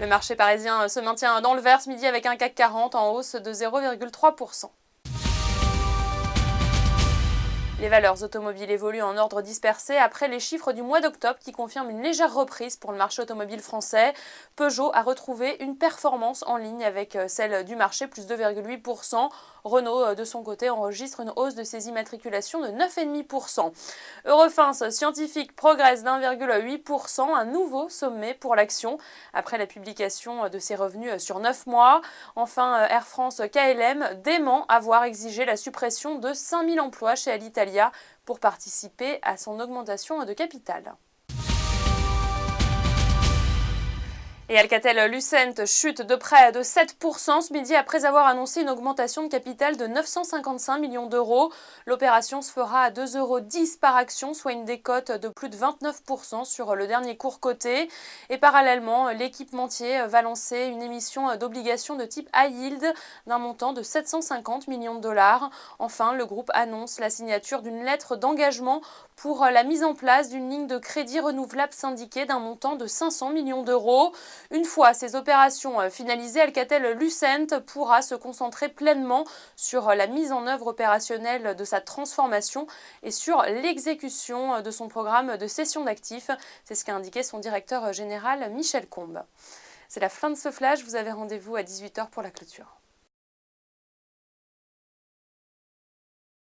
Le marché parisien se maintient dans le vert ce midi avec un CAC 40 en hausse de 0,3%. Les valeurs automobiles évoluent en ordre dispersé après les chiffres du mois d'octobre qui confirment une légère reprise pour le marché automobile français. Peugeot a retrouvé une performance en ligne avec celle du marché, plus 2,8%. Renault, de son côté, enregistre une hausse de ses immatriculations de 9,5%. Eurofins Scientifique progresse d'1,8%, un nouveau sommet pour l'action après la publication de ses revenus sur 9 mois. Enfin, Air France KLM dément avoir exigé la suppression de 5000 emplois chez Alitalia pour participer à son augmentation de capital. Et Alcatel-Lucent chute de près de 7% ce midi après avoir annoncé une augmentation de capital de 955 millions d'euros. L'opération se fera à 2,10 € par action, soit une décote de plus de 29% sur le dernier cours coté. Et parallèlement, l'équipementier va lancer une émission d'obligations de type high yield d'un montant de 750 millions de dollars. Enfin, le groupe annonce la signature d'une lettre d'engagement pour la mise en place d'une ligne de crédit renouvelable syndiquée d'un montant de 500 millions d'euros. Une fois ces opérations finalisées, Alcatel-Lucent pourra se concentrer pleinement sur la mise en œuvre opérationnelle de sa transformation et sur l'exécution de son programme de cession d'actifs. C'est ce qu'a indiqué son directeur général Michel Combe. C'est la fin de ce flash, vous avez rendez-vous à 18 h pour la clôture.